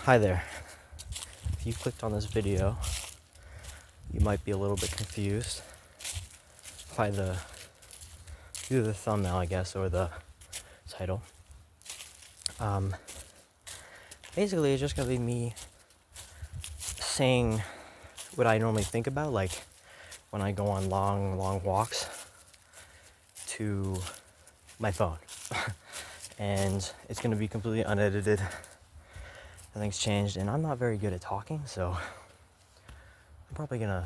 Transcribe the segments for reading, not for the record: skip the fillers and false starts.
Hi there. If you clicked on this video, you might be a little bit confused by either the thumbnail, I guess, or the title. Basically, it's just gonna be me saying what I normally think about, like when I go on long walks to my phone. And it's gonna be completely unedited. Nothing's changed, and I'm not very good at talking, so I'm probably gonna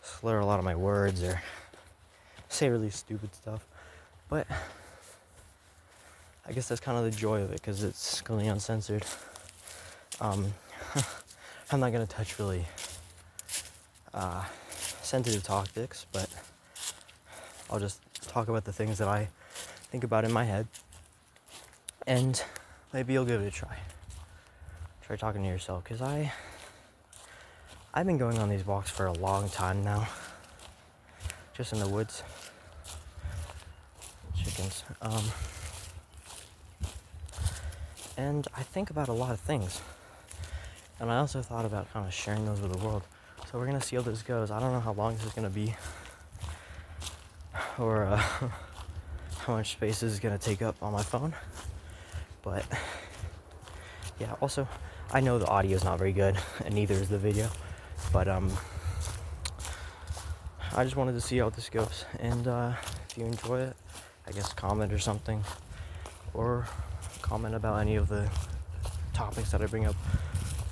slur a lot of my words or say really stupid stuff. But I guess that's kind of the joy of it, because it's completely uncensored. I'm not gonna touch really sensitive topics, but I'll just talk about the things that I think about in my head, and maybe you'll give it a try. Try talking to yourself, because I've been going on these walks for a long time now, just in the woods. Chickens. And I think about a lot of things, and I also thought about kind of sharing those with the world. So we're gonna see how this goes. I don't know how long this is gonna be, or how much space this is gonna take up on my phone. But yeah, also I know the audio is not very good, and neither is the video. But I just wanted to see how this goes, and if you enjoy it, I guess comment or something, or comment about any of the topics that I bring up.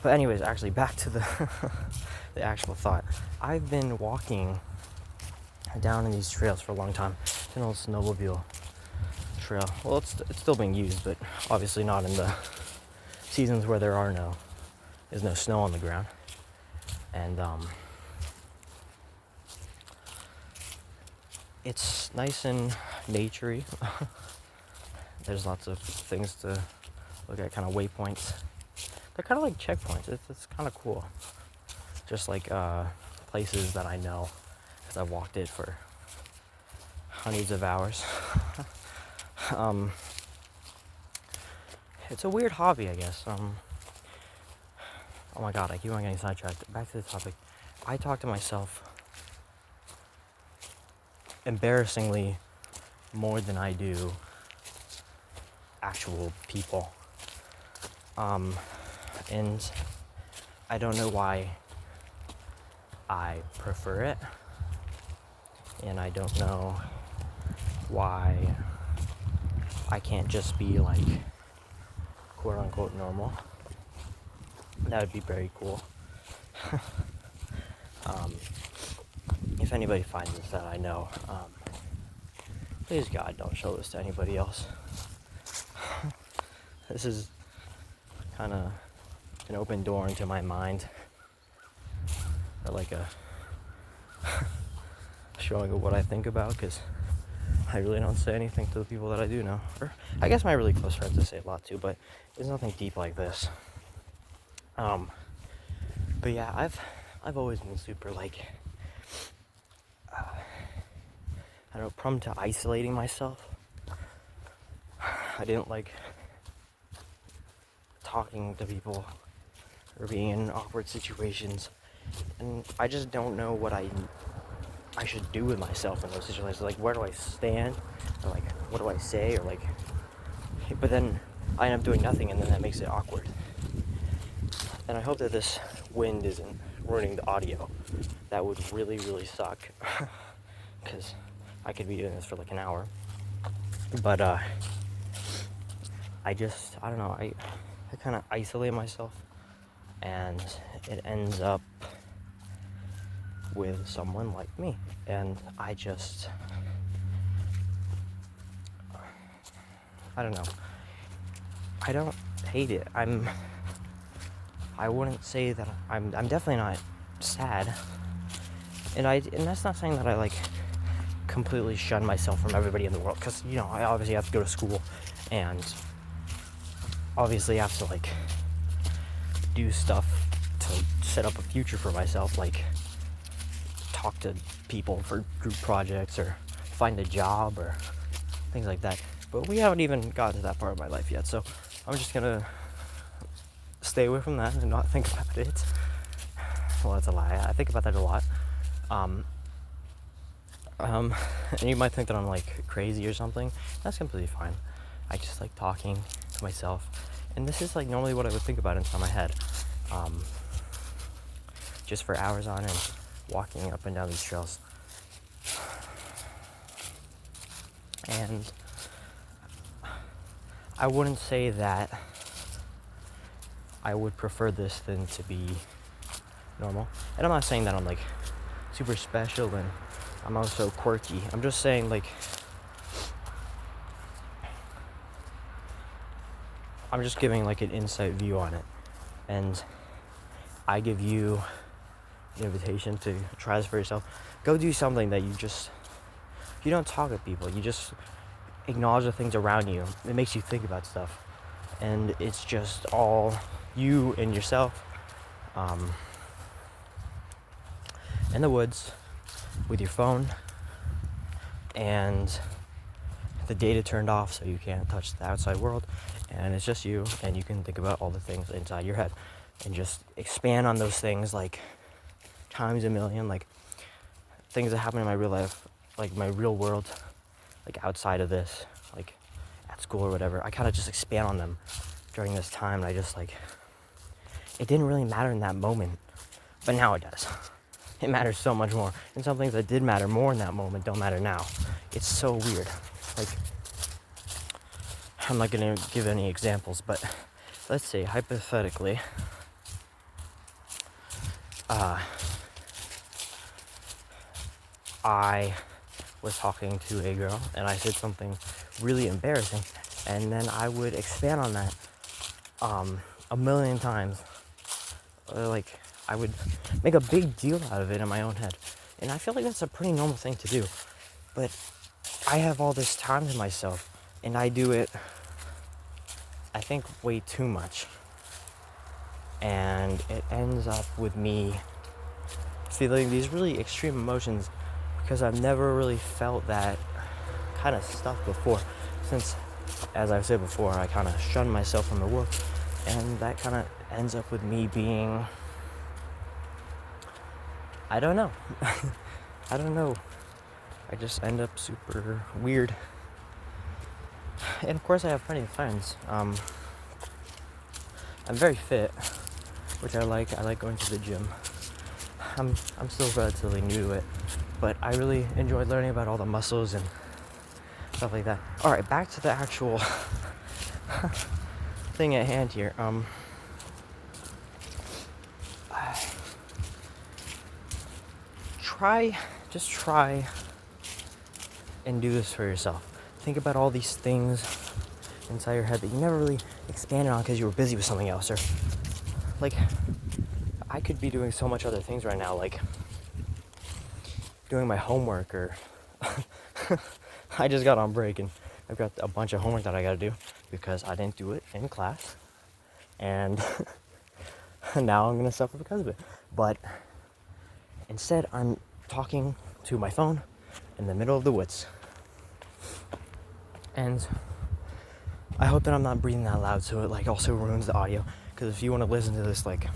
But anyways, actually back to the the actual thought. I've been walking down in these trails for a long time. It's an old snowmobile trail. Well, it's still being used, but obviously not in the seasons where there's no snow on the ground. And it's nice and naturey. There's lots of things to look at, kind of waypoints. They're kind of like checkpoints. It's kind of cool. Just like places that I know, because I've walked it for hundreds of hours. It's a weird hobby, I guess. Oh my god, I keep on getting sidetracked. Back to the topic. I talk to myself embarrassingly more than I do actual people. And I don't know why I prefer it, and I don't know why I can't just be like quote unquote normal. That would be very cool. If anybody finds this that I know, please God, don't show this to anybody else. This is kind of an open door into my mind, or like a showing of what I think about, because I really don't say anything to the people that I do know. Or I guess my really close friends I say a lot too, but there's nothing deep like this. But yeah, I've always been super like I don't know, prone to isolating myself. I didn't like talking to people or being in awkward situations, and I just don't know what I should do with myself in those situations. Like, where do I stand, or like what do I say, or like, but then I end up doing nothing, and then that makes it awkward. And I hope that this wind isn't ruining the audio. That would really, really suck, because I could be doing this for like an hour. But I don't know, I kind of isolate myself, and it ends up with someone like me. And I don't know, I don't hate it. I wouldn't say that I'm definitely not sad, and that's not saying that I like completely shun myself from everybody in the world, because I obviously have to go to school, and obviously have to like do stuff to set up a future for myself, like talk to people for group projects or find a job or things like that. But we haven't even gotten to that part of my life yet, so I'm just gonna stay away from that and not think about it. Well, that's a lie. I think about that a lot. And you might think that I'm like crazy or something. That's completely fine. I just like talking to myself, and this is like normally what I would think about inside my head, just for hours on end, walking up and down these trails. And I wouldn't say that I would prefer this than to be normal. And I'm not saying that I'm like super special and I'm also quirky. I'm just saying like I'm just giving like an insight view on it. And I give you the invitation to try this for yourself. Go do something that you don't talk to people. You just acknowledge the things around you. It makes you think about stuff. And it's just all you and yourself in the woods with your phone and the data turned off so you can't touch the outside world, and it's just you, and you can think about all the things inside your head and just expand on those things like times a million, like things that happen in my real life, like my real world, like outside of this, like at school or whatever. I kind of just expand on them during this time, and I just like, it didn't really matter in that moment, but now it does. It matters so much more, and some things that did matter more in that moment don't matter now. It's so weird. Like, I'm not gonna give any examples, but let's say hypothetically, I was talking to a girl and I said something really embarrassing, and then I would expand on that a million times. Like, I would make a big deal out of it in my own head, and I feel like that's a pretty normal thing to do. But I have all this time to myself, and I do it, I think, way too much, and it ends up with me feeling these really extreme emotions because I've never really felt that kind of stuff before, since, as I've said before, I kind of shunned myself from the world, and that kind of ends up with me being, I don't know. I don't know. I just end up super weird. And of course I have plenty of friends. I'm very fit, which I like. I like going to the gym. I'm still relatively new to it, but I really enjoyed learning about all the muscles and stuff like that. Alright, back to the actual thing at hand here. Try and do this for yourself. Think about all these things inside your head that you never really expanded on because you were busy with something else, or like, I could be doing so much other things right now, like doing my homework, or I just got on break and I've got a bunch of homework that I gotta do because I didn't do it in class, and now I'm gonna suffer because of it. But instead, I'm talking to my phone in the middle of the woods, and I hope that I'm not breathing that loud so it like also ruins the audio, because if you want to listen to this like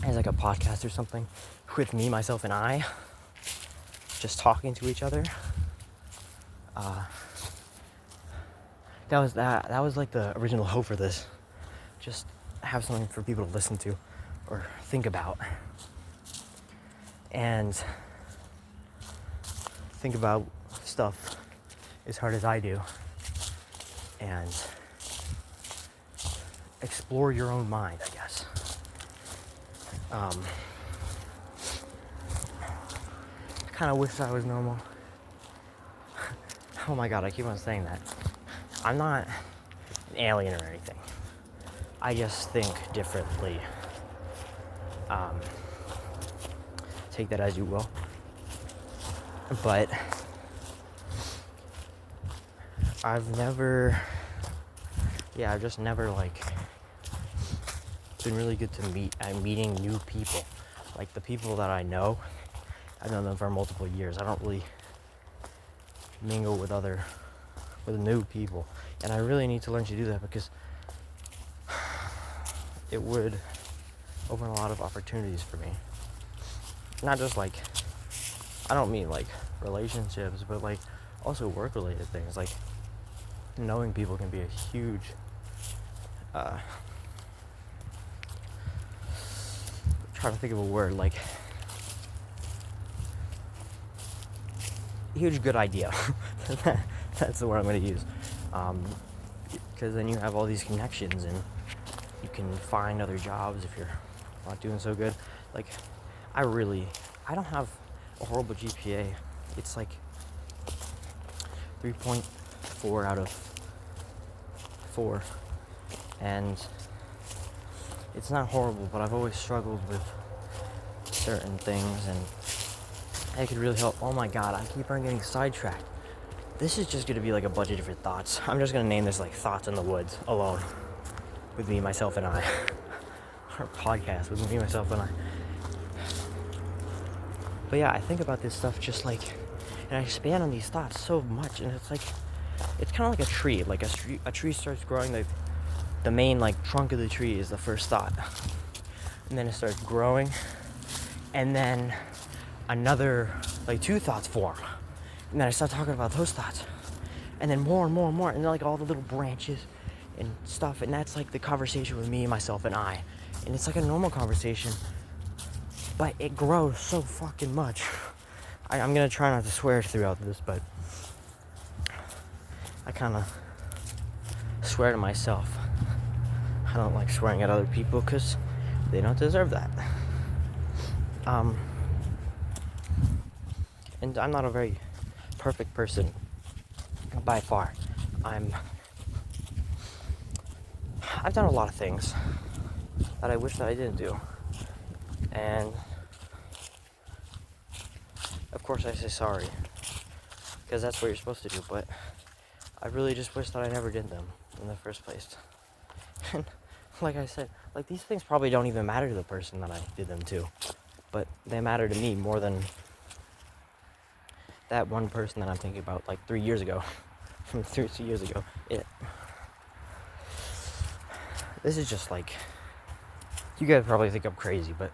as like a podcast or something with me, myself, and I just talking to each other, that was like the original hope for this. Just have something for people to listen to or think about, and think about stuff as hard as I do, and explore your own mind, I guess. I kind of wish I was normal. Oh my god, I keep on saying that. I'm not an alien or anything. I just think differently. Take that as you will. But I've just never like been really good to meeting new people. Like the people that I know, I've known them for multiple years. I don't really mingle with new people, and I really need to learn to do that, because it would open a lot of opportunities for me. Not just like, I don't mean like relationships, but like also work related things. Like knowing people can be a huge trying to think of a word, like huge good idea. That's the word I'm going to use. Because then you have all these connections and you can find other jobs if you're not doing so good. Like, I don't have a horrible GPA. It's like 3.4 out of 4. And it's not horrible, but I've always struggled with certain things, and it could really help. Oh my god, I keep on getting sidetracked. This is just going to be like a bunch of different thoughts. I'm just going to name this like Thoughts in the Woods, alone, with me, myself, and I. Our podcast with me, myself, and I. But yeah, I think about this stuff just like, and I expand on these thoughts so much, and it's like, it's kind of like a tree. Like a tree starts growing, like the main like trunk of the tree is the first thought, and then it starts growing, and then another like 2 thoughts form, and then I start talking about those thoughts, and then more and more and more, and then like all the little branches and stuff, and that's like the conversation with me, myself, and I, and it's like a normal conversation, but it grows so fucking much. I'm gonna try not to swear throughout this, but I kind of swear to myself. I don't like swearing at other people because they don't deserve that. And I'm not a very perfect person by far. I've done a lot of things that I wish that I didn't do. And of course I say sorry, because that's what you're supposed to do, but I really just wish that I never did them in the first place. And like I said, like these things probably don't even matter to the person that I did them to, but they matter to me more than that one person that I'm thinking about like 3 years ago. From 3 years ago. This is just like, you guys probably think I'm crazy, but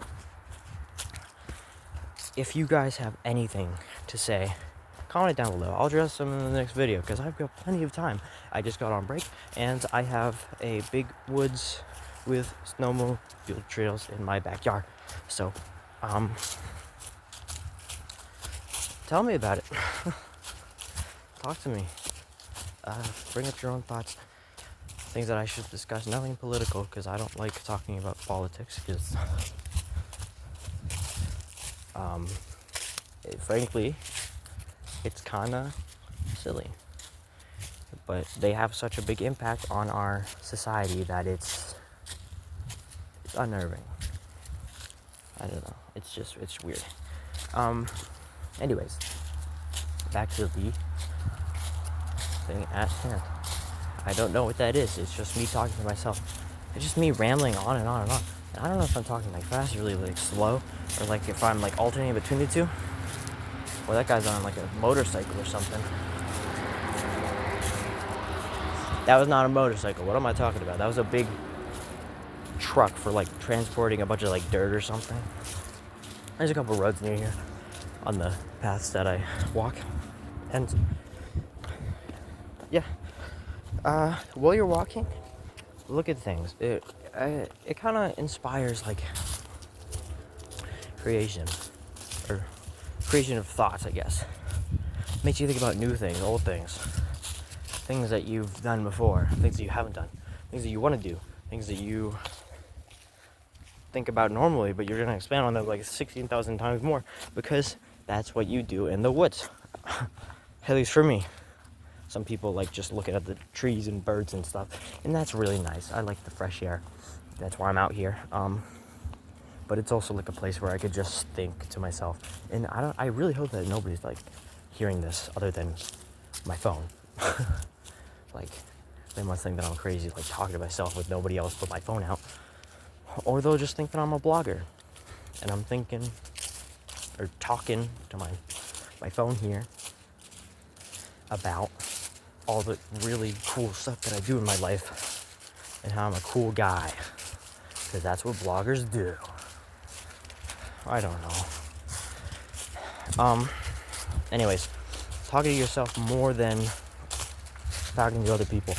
if you guys have anything to say, comment it down below. I'll address them in the next video because I've got plenty of time. I just got on break and I have a big woods with snowmobile trails in my backyard. So, tell me about it. Talk to me. Bring up your own thoughts. Things that I should discuss. Nothing political, because I don't like talking about politics, because frankly, it's kind of silly. But they have such a big impact on our society that it's unnerving. I don't know. It's weird. Anyways, back to the thing at hand. I don't know what that is. It's just me talking to myself. It's just me rambling on and on and on. And I don't know if I'm talking like fast, really like slow, or like if I'm like alternating between the two. Or that guy's on like a motorcycle or something. That was not a motorcycle. What am I talking about? That was a big truck for like transporting a bunch of like dirt or something. There's a couple roads near here on the paths that I walk. And yeah. While you're walking, look at things. It kind of inspires like creation of thoughts, I guess. Makes you think about new things, old things, things that you've done before, things that you haven't done, things that you want to do, things that you think about normally, but you're gonna expand on them like 16,000 times more because that's what you do in the woods. At least for me. Some people like just looking at the trees and birds and stuff, and that's really nice. I like the fresh air. That's why I'm out here. But it's also like a place where I could just think to myself. And I really hope that nobody's like hearing this other than my phone. Like they must think that I'm crazy, like talking to myself with nobody else but my phone out. Or they'll just think that I'm a blogger and I'm thinking or talking to my phone here about all the really cool stuff that I do in my life and how I'm a cool guy. because that's what bloggers do. I don't know. Anyways, talking to yourself more than talking to other people.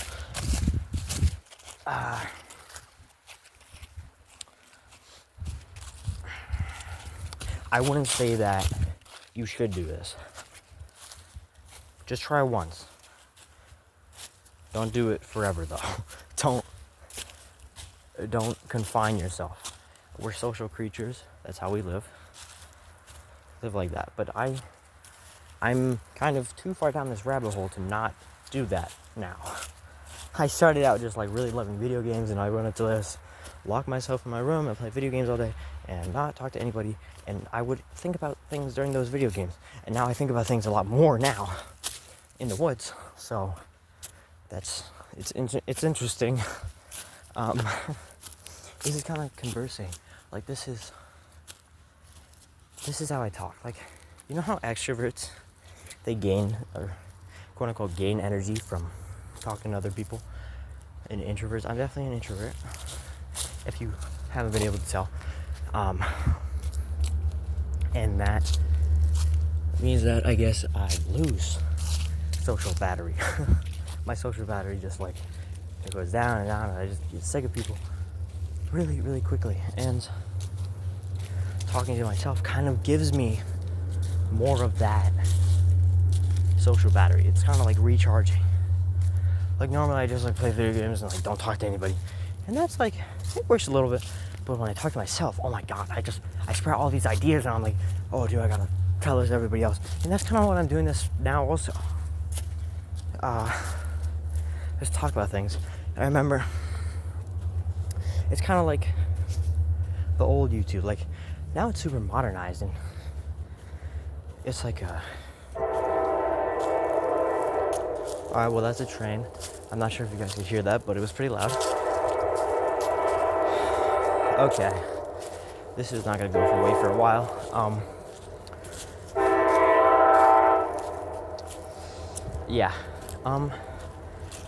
I wouldn't say that you should do this. Just try once. Don't do it forever though. Don't confine yourself. We're social creatures. That's how we live. Live like that. But I'm kind of too far down this rabbit hole to not do that now. I started out just like really loving video games, and I wanted to just lock myself in my room and play video games all day and not talk to anybody, and I would think about things during those video games. And now I think about things a lot more now in the woods. So it's interesting. This is kind of conversing. Like this is how I talk. Like, you know how extroverts, they gain, or quote unquote gain energy from talking to other people, and introverts, I'm definitely an introvert, if you haven't been able to tell. And that means that I guess I lose social battery. My social battery just like, it goes down and down, and I just get sick of people really, really quickly. And talking to myself kind of gives me more of that social battery. It's kind of like recharging. Like normally I just like play video games and like don't talk to anybody, and that's like, it works a little bit. But when I talk to myself, oh my god, I sprout all these ideas, and I'm like, oh dude, I gotta tell this to everybody else. And that's kind of what I'm doing this now also. Just talk about things. I remember it's kind of like the old YouTube. Like now it's super modernized, and it's like alright, well that's a train. I'm not sure if you guys could hear that, but it was pretty loud. Okay. This is not gonna go away for a while. Yeah.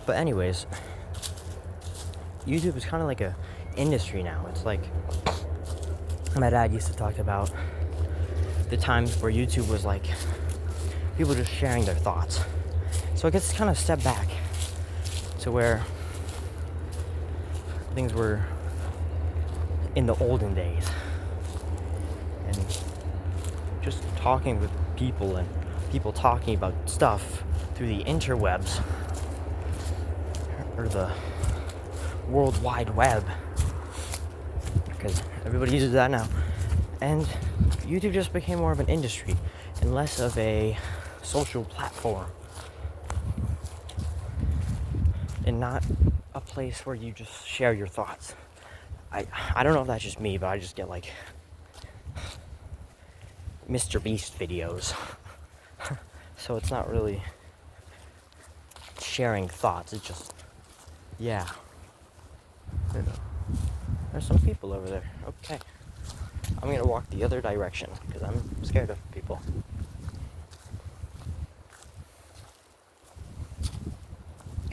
But anyways, YouTube is kind of like a industry now. It's like, my dad used to talk about the times where YouTube was like people just sharing their thoughts. So I guess it's kind of a step back to where things were in the olden days, and just talking with people and people talking about stuff through the interwebs or the World Wide Web, because everybody uses that now. And YouTube just became more of an industry and less of a social platform, and not a place where you just share your thoughts. I don't know if that's just me, but I just get like Mr. Beast videos. So it's not really sharing thoughts, it's just, yeah. There's some people over there. Okay. I'm gonna walk the other direction because I'm scared of people.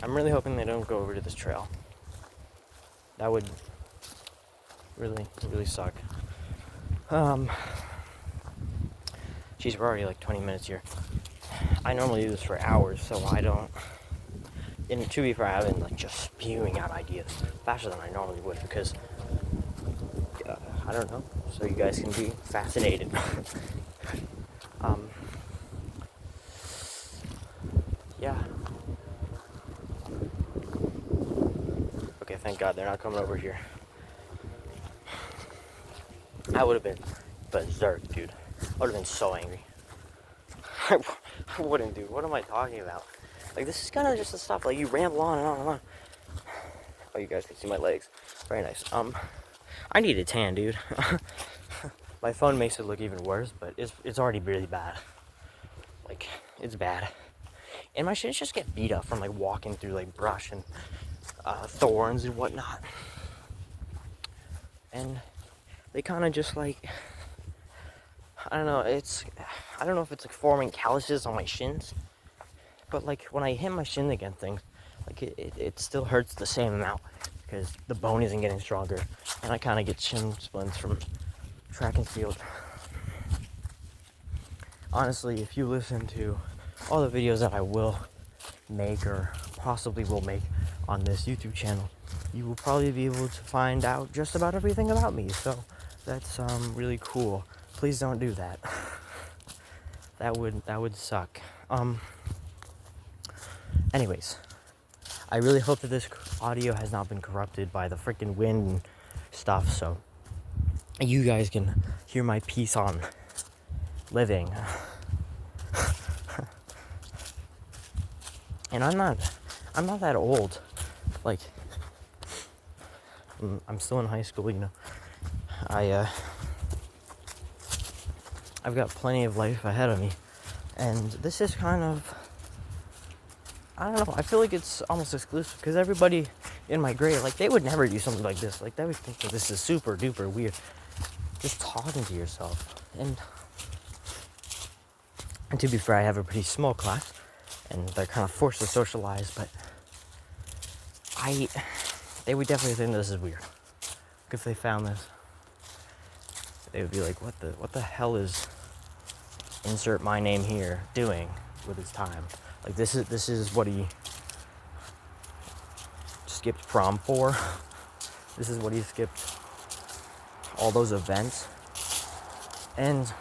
I'm really hoping they don't go over to this trail. That would really, really suck. Geez, we're already like 20 minutes here. I normally do this for hours, so I don't. And to be fair, I've been like just spewing out ideas faster than I normally would, because I don't know, so you guys can be fascinated. Yeah. Okay, thank God they're not coming over here. I would have been berserk, dude. I would have been so angry. I wouldn't, dude. What am I talking about? Like, this is kind of just the stuff, like, you ramble on and on and on. Oh, you guys can see my legs. Very nice. I need a tan, dude. My phone makes it look even worse, but it's already really bad. Like, it's bad. And my shins just get beat up from, like, walking through, like, brush and thorns and whatnot. And they kind of just, like, I don't know, I don't know if it's, like, forming calluses on my shins. But, like, when I hit my shin against things, like, it still hurts the same amount. because the bone isn't getting stronger, and I kind of get shin splints from track and field. Honestly, if you listen to all the videos that I will make or possibly will make on this YouTube channel, you will probably be able to find out just about everything about me. So that's really cool. Please don't do that. That would suck. Anyways, I really hope that this audio has not been corrupted by the freaking wind and stuff, so you guys can hear my piece on living. And I'm not that old. Like, I'm still in high school, you know. I've got plenty of life ahead of me, and this is kind of, I don't know, I feel like it's almost exclusive, because everybody in my grade, like, they would never do something like this. Like, they would think that this is super duper weird, just talking to yourself. And to be fair, I have a pretty small class, and they're kind of forced to socialize, but they would definitely think this is weird. If they found this, they would be like, what the hell is insert my name here doing with his time? Like, this is what he skipped prom for. This is what he skipped all those events. And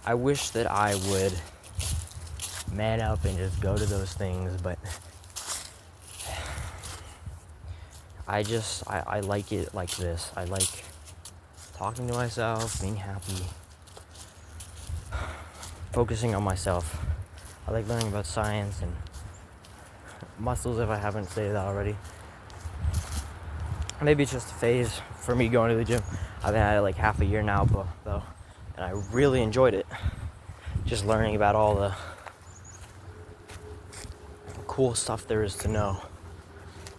I wish that I would man up and just go to those things, but I like it like this. I like talking to myself, being happy, focusing on myself. I like learning about science and muscles, if I haven't said that already. Maybe it's just a phase for me going to the gym. I've been at it like half a year now, though, and I really enjoyed it. Just learning about all the cool stuff there is to know.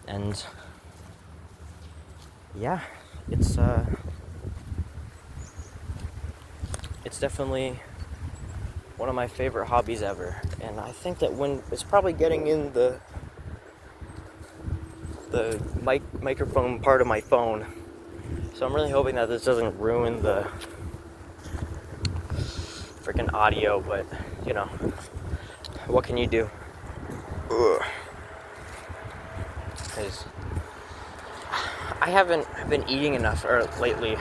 And yeah, it's definitely one of my favorite hobbies ever. And I think that when it's probably getting in the microphone part of my phone, so I'm really hoping that this doesn't ruin the freaking audio, but you know, what can you do? Because I haven't been eating enough lately.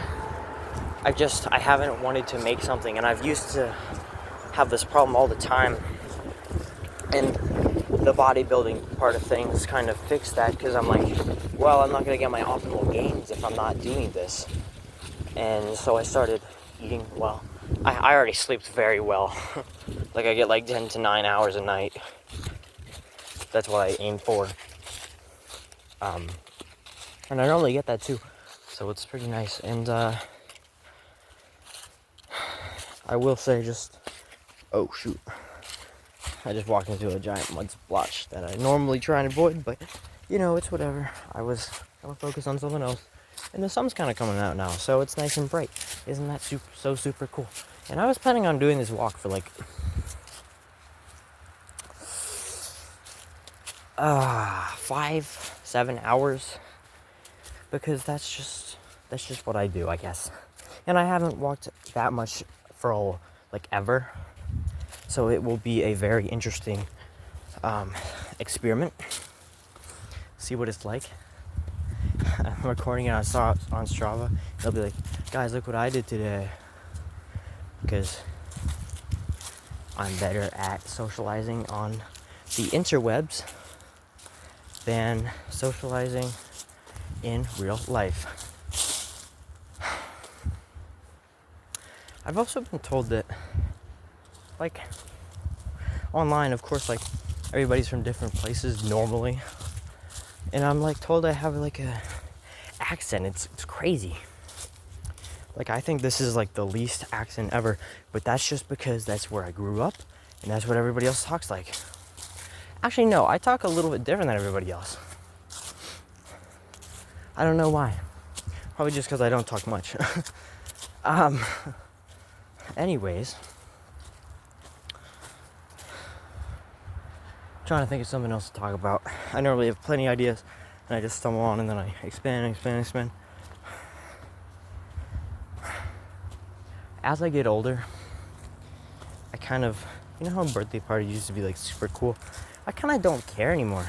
I haven't wanted to make something, and I've used to have this problem all the time, and the bodybuilding part of things kind of fixed that, because I'm like, well, I'm not going to get my optimal gains if I'm not doing this. And so I started eating well. I already sleep very well. Like, I get like 10 to 9 hours a night. That's what I aim for. And I normally get that too, so it's pretty nice. And I will say oh shoot, I just walked into a giant mud splotch that I normally try and avoid, but you know, it's whatever. I was focused on something else, and the sun's kind of coming out now, so it's nice and bright. Isn't that super cool? And I was planning on doing this walk for like 5-7 hours, because that's just what I do, I guess. And I haven't walked that much for like ever, so it will be a very interesting experiment. See what it's like. I'm recording it on Strava. They'll be like, guys, look what I did today, because I'm better at socializing on the interwebs than socializing in real life. I've also been told that, like, online, of course, like, everybody's from different places normally, and I'm like told I have like a accent. It's crazy. Like, I think this is like the least accent ever, but that's just because that's where I grew up, and that's what everybody else talks like. Actually, no, I talk a little bit different than everybody else. I don't know why. Probably just because I don't talk much. Anyways, I'm trying to think of something else to talk about. I normally have plenty of ideas, and I just stumble on, and then I expand. As I get older, I kind of, you know how birthday parties used to be like super cool? I kind of don't care anymore.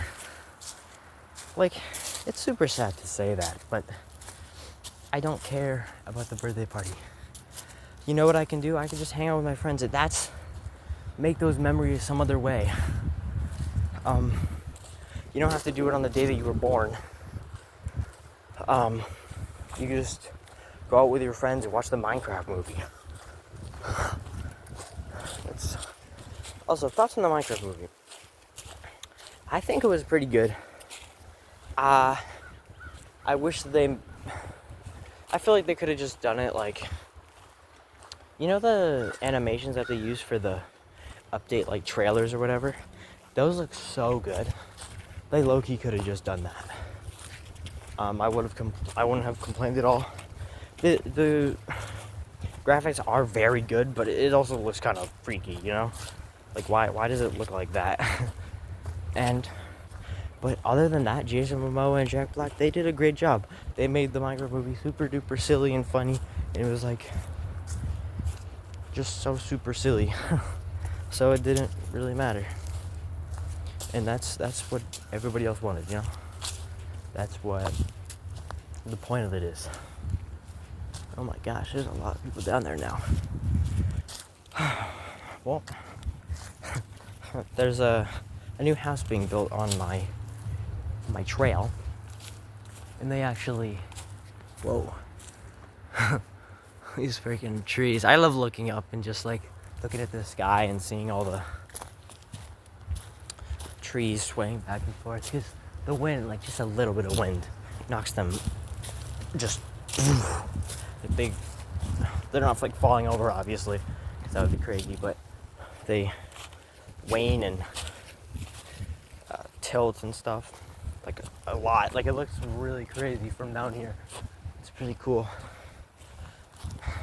Like, it's super sad to say that, but I don't care about the birthday party. You know what I can do? I can just hang out with my friends. Make those memories some other way. You don't have to do it on the day that you were born. You can just go out with your friends and watch the Minecraft movie. Also, thoughts on the Minecraft movie. I think it was pretty good. I wish I feel like they could have just done it like, you know the animations that they use for the update, like trailers or whatever? Those look so good. They low-key could have just done that. I wouldn't have complained at all. The graphics are very good, but it also looks kind of freaky, you know? Like, why does it look like that? But other than that, Jason Momoa and Jack Black, they did a great job. They made the Minecraft movie super duper silly and funny. And it was like, just so super silly. So it didn't really matter. And that's what everybody else wanted, you know? That's what the point of it is. Oh my gosh, there's a lot of people down there now. Well, there's a new house being built on my trail, and they actually, whoa, these freaking trees. I love looking up and just like looking at the sky and seeing all the trees swaying back and forth, because the wind, like just a little bit of wind, knocks them just they're not like falling over, obviously, because that would be crazy, but they wane and tilt and stuff like a lot. Like, it looks really crazy from down here. It's pretty cool.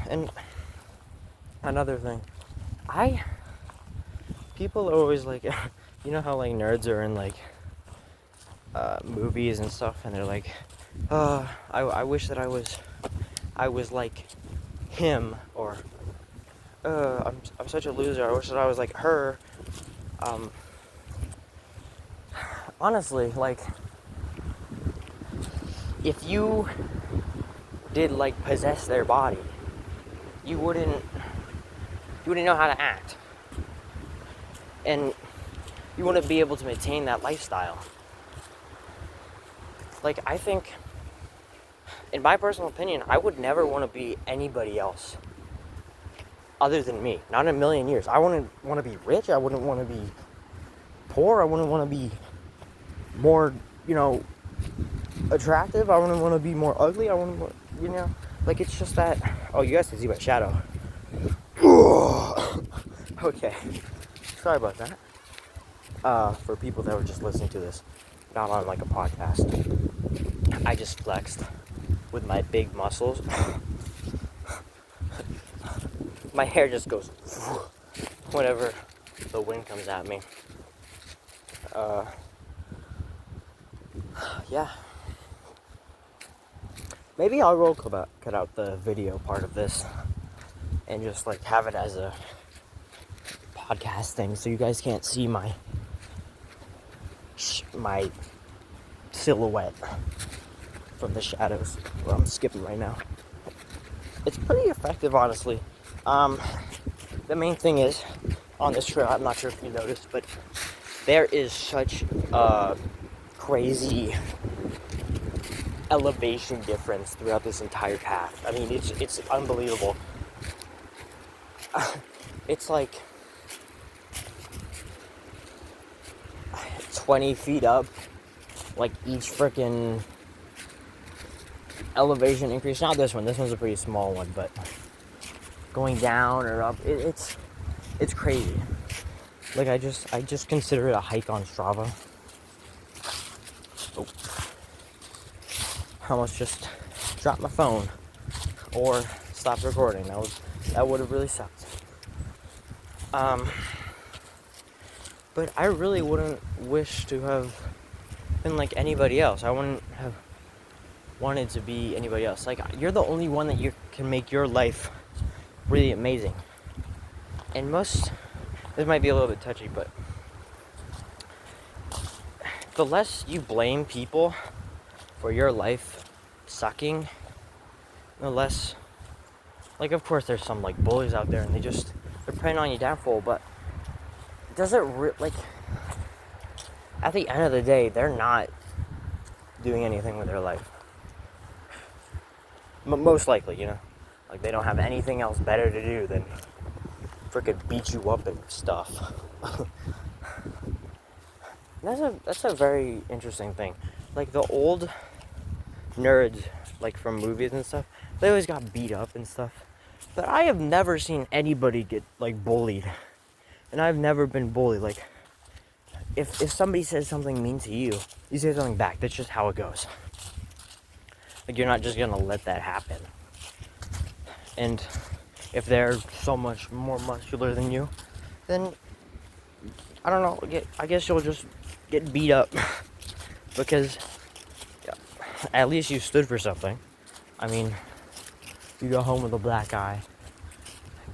And another thing, people are always like, you know how like nerds are in like movies and stuff, and they're like, I wish that I was like him, or I'm such a loser, I wish that I was like her. Honestly, like, if you did like possess their body, you wouldn't know how to act, and you wouldn't be able to maintain that lifestyle. Like, I think, in my personal opinion, I would never want to be anybody else other than me. Not in a million years. I wouldn't want to be rich. I wouldn't want to be poor. I wouldn't want to be more, attractive. I wouldn't want to be more ugly. I wouldn't want, like, it's just that. Oh, you guys can see my shadow. Okay. Sorry about that. For people that were just listening to this, not on like a podcast, I just flexed with my big muscles. My hair just goes whenever the wind comes at me. Yeah. Maybe I'll cut out the video part of this and just like have it as a podcast thing, so you guys can't see my silhouette from the shadows where I'm skipping right now. It's pretty effective, honestly. The main thing is, on this trail, I'm not sure if you noticed, but there is such a crazy elevation difference throughout this entire path. I mean, it's unbelievable. It's like 20 feet up, like each freaking elevation increase. Not this one. This one's a pretty small one, but going down or up, it's crazy. Like, I just consider it a hike on Strava. Oh. I almost just dropped my phone or stopped recording. That would have really sucked. But But I really wouldn't wish to have been like anybody else. I wouldn't have wanted to be anybody else. Like, you're the only one that you can make your life really amazing. And this might be a little bit touchy, but the less you blame people for your life sucking, the less, like, of course there's some like bullies out there and they're preying on your downfall, but does it like, at the end of the day, they're not doing anything with their life. Most likely, like, they don't have anything else better to do than freaking beat you up and stuff. That's a very interesting thing. Like, the old nerds, like from movies and stuff, they always got beat up and stuff. But I have never seen anybody get like bullied, and I've never been bullied. Like, if somebody says something mean to you, you say something back. That's just how it goes. Like, you're not just gonna let that happen. And if they're so much more muscular than you, then I don't know. I guess you'll just get beat up because at least you stood for something. I mean, you go home with a black eye.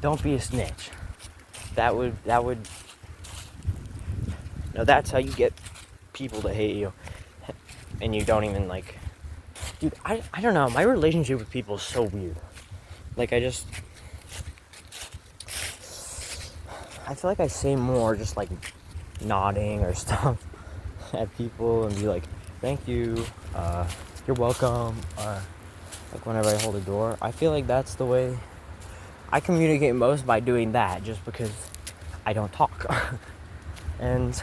Don't be a snitch. That would. No, that's how you get people to hate you, and you don't even like. Dude, I don't know. My relationship with people is so weird. Like, I feel like I say more just like nodding or stuff at people and be like, thank you, you're welcome, like whenever I hold a door. I feel like that's the way I communicate most, by doing that, just because I don't talk. And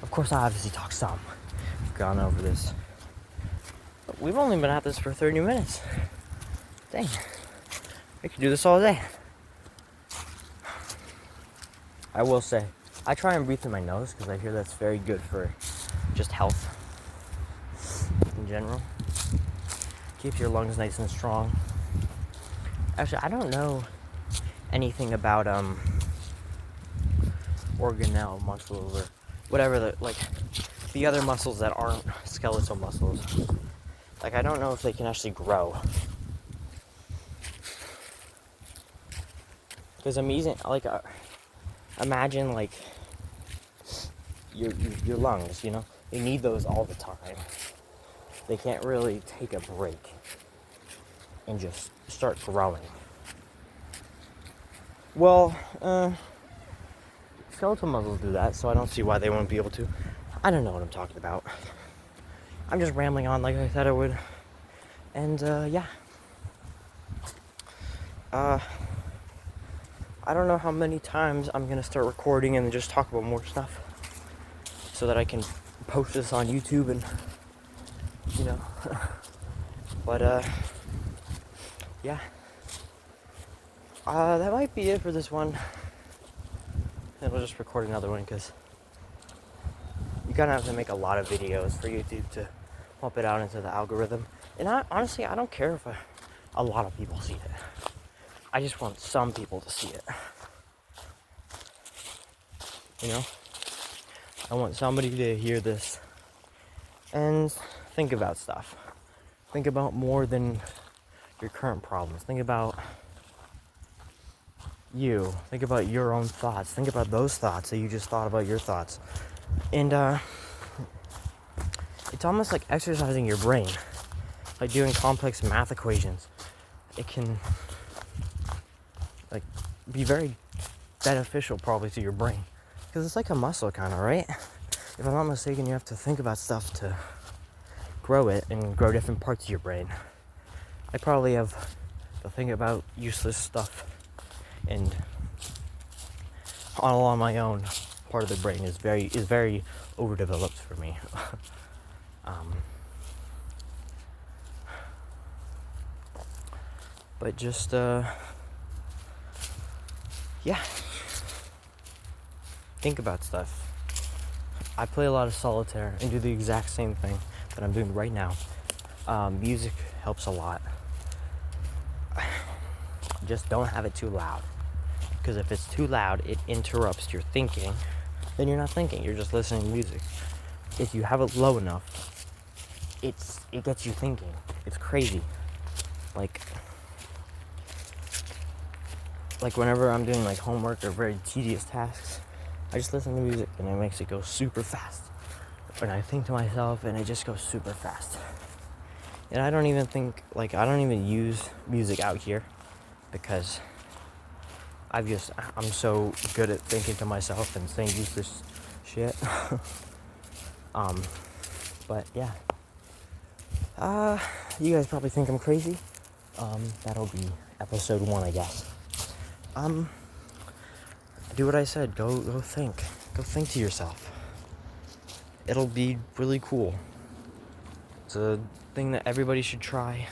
of course I obviously talk some. I've gone over this. But we've only been at this for 30 minutes. Dang. I could do this all day. I will say, I try and breathe through my nose because I hear that's very good for just health in general. Keeps your lungs nice and strong. Actually, I don't know anything about organelle muscles or whatever the other muscles that aren't skeletal muscles. Like, I don't know if they can actually grow. Because I'm using, like, imagine, like, your lungs, They need those all the time. They can't really take a break and just start growing. Well, skeletal muscles do that, so I don't see why they won't be able to. I don't know what I'm talking about. I'm just rambling on like I said I would. And, yeah. I don't know how many times I'm gonna start recording and just talk about more stuff so that I can post this on YouTube and, but, yeah. That might be it for this one. And we'll just record another one because you kind of have to make a lot of videos for YouTube to pump it out into the algorithm. And honestly, I don't care if a lot of people see it. I just want some people to see it. I want somebody to hear this and think about stuff. Think about more than your current problems. Think about you. Think about your own thoughts. Think about those thoughts that you just thought about your thoughts. And it's almost like exercising your brain, like doing complex math equations. It can like be very beneficial probably to your brain, because it's like a muscle kind of, right? If I'm not mistaken, you have to think about stuff to grow it and grow different parts of your brain. I probably have to think about useless stuff, and all on my own part of the brain is very overdeveloped for me. But just yeah, think about stuff. I play a lot of solitaire and do the exact same thing that I'm doing right now. Music helps a lot. Just don't have it too loud. Because if it's too loud, it interrupts your thinking. Then you're not thinking, you're just listening to music. If you have it low enough, it gets you thinking. It's crazy. Like whenever I'm doing like homework or very tedious tasks, I just listen to music and it makes it go super fast. And I think to myself and it just goes super fast. And I don't even use music out here because I'm so good at thinking to myself and saying useless shit. But yeah. You guys probably think I'm crazy. That'll be episode 1, I guess. Do what I said. Go think. Go think to yourself. It'll be really cool. It's a thing that everybody should try.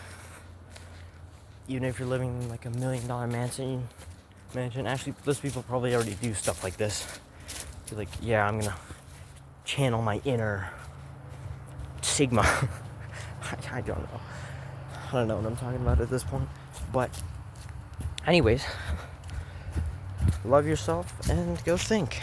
Even if you're living in like $1 million mansion. Actually, those people probably already do stuff like this. You're like, yeah, I'm gonna channel my inner Sigma. I don't know. I don't know what I'm talking about at this point. But anyways, love yourself and go think.